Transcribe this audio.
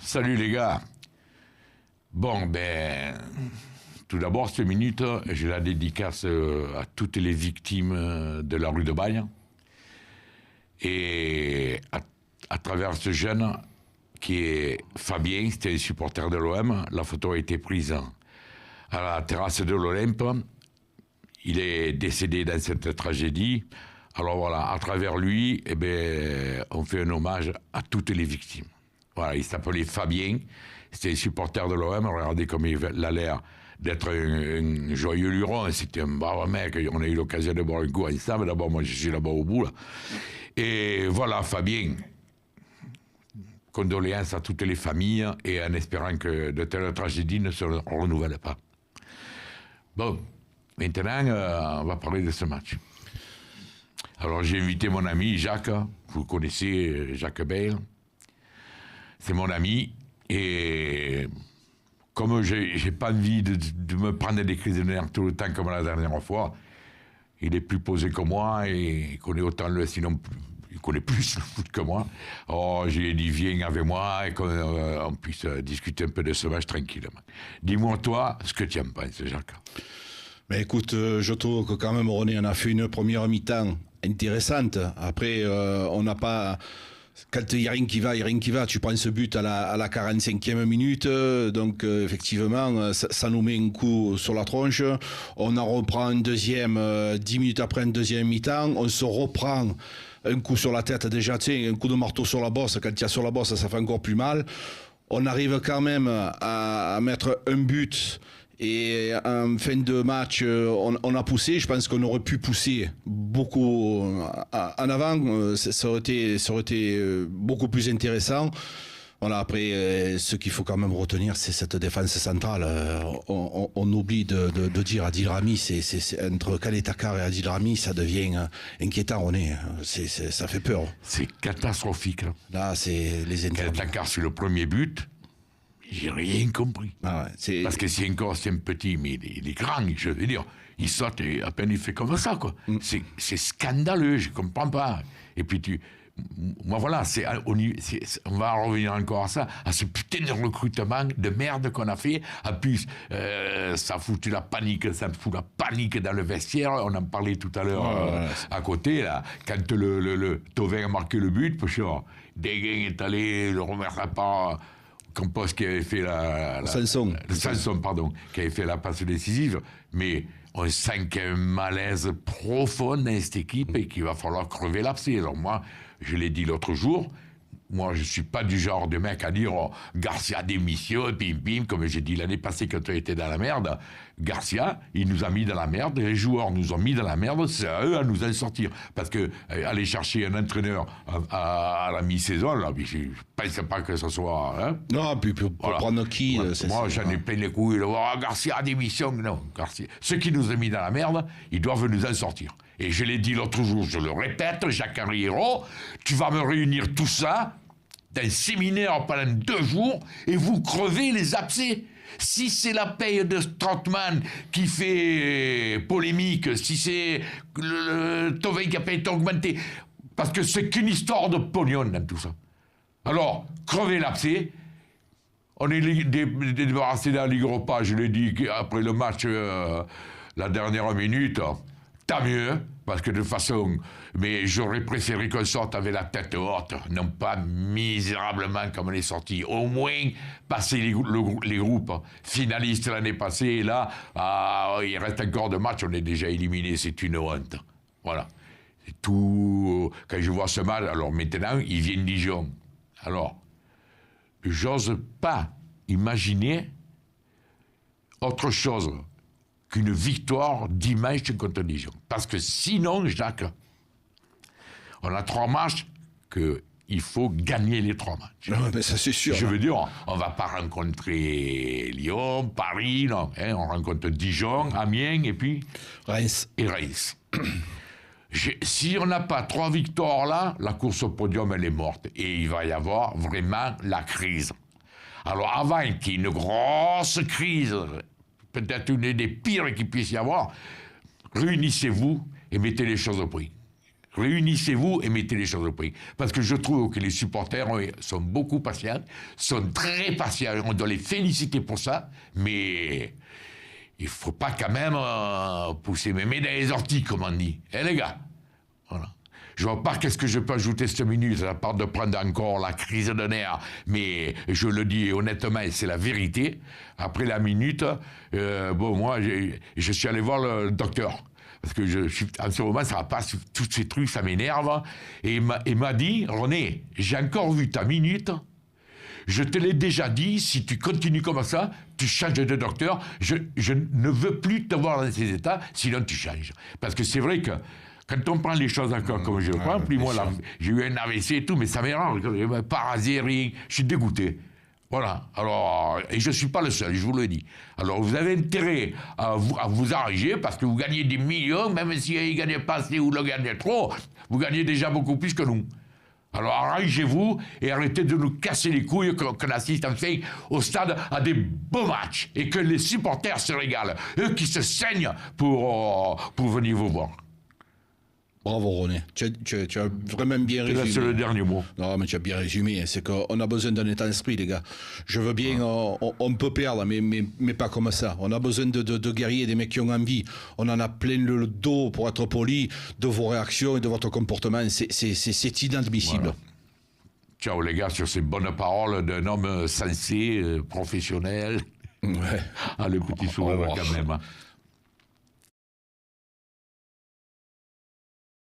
Salut les gars. Bon, tout d'abord, cette minute, je la dédicace à toutes les victimes de la rue de Bagne. Et à travers ce jeune qui est Fabien, c'était un supporter de l'OM, la photo a été prise à la terrasse de l'Olympe. Il est décédé dans cette tragédie. Alors voilà, à travers lui, on fait un hommage à toutes les victimes. Voilà, il s'appelait Fabien, c'était un supporter de l'OM, regardez comme il a l'air d'être un joyeux luron, c'était un brave mec, on a eu l'occasion de boire un coup ensemble, d'abord moi je suis là-bas au bout, là. Et voilà, Fabien, condoléances à toutes les familles, et en espérant que de telles tragédies ne se renouvellent pas. Bon, maintenant, on va parler de ce match. Alors j'ai invité mon ami Jacques, vous connaissez Jacques Bayle. C'est mon ami, et comme j'ai pas envie de me prendre des crises de nerfs tout le temps comme la dernière fois, il est plus posé que moi et il connaît autant sinon il connaît plus le foot que moi. Oh, j'ai dit viens avec moi et qu'on puisse discuter un peu de ce match tranquillement. Dis-moi toi ce que tu en penses, Jacques. Mais écoute, je trouve que quand même René, on a fait une première mi-temps intéressante. Après, on n'a pas... Quand il n'y a rien qui va, il n'y a rien qui va. Tu prends ce but à la 45e minute, donc effectivement, ça nous met un coup sur la tronche. On en reprend un deuxième, 10 minutes après un deuxième mi-temps. On se reprend un coup sur la tête déjà, tu sais, un coup de marteau sur la bosse. Quand il y a sur la bosse, ça fait encore plus mal. On arrive quand même à mettre un but. Et en fin de match, on a poussé. Je pense qu'on aurait pu pousser beaucoup en avant. Ça aurait été beaucoup plus intéressant. Voilà, après, ce qu'il faut quand même retenir, c'est cette défense centrale. On oublie de dire à Adil Rami, c'est entre Khaled Takar et Adil Rami, ça devient inquiétant, ça fait peur. C'est catastrophique. Là, c'est les Khaled Takar, c'est le premier but. J'ai rien compris. Ah ouais, parce que c'est un petit, mais il est grand, je veux dire. Il saute et à peine il fait comme ça, quoi. C'est scandaleux, je comprends pas. Et puis moi voilà, on va revenir encore à ça, à ce putain de recrutement de merde qu'on a fait. En plus, ça fout la panique dans le vestiaire. On en parlait tout à l'heure à côté, là. Quand le Thauvin a marqué le but, Deguin est allé, le remettra pas... Campos qui avait fait Sanson, pardon, qui avait fait la passe décisive, mais on sent qu'il y a un malaise profond dans cette équipe et qu'il va falloir crever l'abcès. Alors moi, je l'ai dit l'autre jour, moi je suis pas du genre de mec à dire Garcia démission, bim, comme j'ai dit l'année passée quand on était dans la merde. Garcia, il nous a mis dans la merde, les joueurs nous ont mis dans la merde, c'est à eux à nous en sortir. Parce que aller chercher un entraîneur à la mi-saison, là, je ne pense pas que ce soit... Hein? Non, puis pour prendre qui moi, j'en ai plein les couilles. Garcia démission, non. Garcia. Ceux qui nous ont mis dans la merde, ils doivent nous en sortir. Et je l'ai dit l'autre jour, je le répète, Jacques Henriero, tu vas me réunir tout ça d'un séminaire pendant 2 jours et vous crevez les abcès. Si c'est la paye de Strootman qui fait polémique, si c'est le Thauvin qui a payé augmenté, parce que c'est qu'une histoire de pognon dans tout ça. Alors, crevez l'abcès. On est débarrassé de la Ligue Europa, je l'ai dit après le match, la dernière minute. Tant mieux, parce que de toute façon, mais j'aurais préféré qu'on sorte avec la tête haute, non pas misérablement comme on est sorti. Au moins, passer les groupes finalistes l'année passée, et là, il reste encore 2 matchs, on est déjà éliminé, c'est une honte. Voilà. C'est tout. Quand je vois ce match, alors maintenant, il vient de Dijon. Alors, j'ose pas imaginer autre chose qu'une victoire dimanche contre Dijon. Parce que sinon, Jacques, on a 3 matchs qu'il faut gagner les 3 matchs. Non, mais ça c'est sûr. Je veux dire, on ne va pas rencontrer Lyon, Paris, non. Hein, on rencontre Dijon, Amiens et puis... Reims. Et Reims. Si on n'a pas 3 victoires là, la course au podium, elle est morte. Et il va y avoir vraiment la crise. Alors avant qu'il y ait une grosse crise, peut-être une des pires qu'il puisse y avoir, réunissez-vous et mettez les choses au prix. réunissez-vous et mettez les choses au point. Parce que je trouve que les supporters sont beaucoup patients, sont très patients, on doit les féliciter pour ça, mais il ne faut pas quand même pousser mes mains dans les orties, comme on dit. Les gars, voilà. Je ne vois pas qu'est-ce que je peux ajouter cette minute, à part de prendre encore la crise de nerfs, mais je le dis honnêtement, c'est la vérité. Après la minute, moi, je suis allé voir le docteur. Parce que en ce moment, ça va pas, tous ces trucs, ça m'énerve. Et il m'a dit, René, j'ai encore vu ta minute. Je te l'ai déjà dit, si tu continues comme ça, tu changes de docteur. Je ne veux plus te voir dans ces états, sinon tu changes. Parce que c'est vrai que quand on prend les choses encore comme je le prends, puis moi, là, j'ai eu un AVC et tout, mais ça m'énerve. Parasé, rien. Je suis dégoûté. Voilà. Alors, et je ne suis pas le seul, je vous le dis. Alors, vous avez intérêt à vous arranger parce que vous gagnez des millions, même si vous ne gagnez pas assez ou le gagnez trop, vous gagnez déjà beaucoup plus que nous. Alors, arrangez-vous et arrêtez de nous casser les couilles qu'on assiste enfin au stade à des beaux matchs et que les supporters se régalent. Eux qui se saignent pour venir vous voir. Bravo René, tu as vraiment bien résumé. C'est le dernier mot. Non mais tu as bien résumé, c'est qu'on a besoin d'un état d'esprit les gars. Je veux bien, on peut perdre, mais pas comme ça. On a besoin de guerriers, des mecs qui ont envie. On en a plein le dos, pour être poli, de vos réactions et de votre comportement. C'est inadmissible. Voilà. Ciao les gars, sur ces bonnes paroles d'un homme sensé, professionnel. Ouais. Le petit sourire quand même.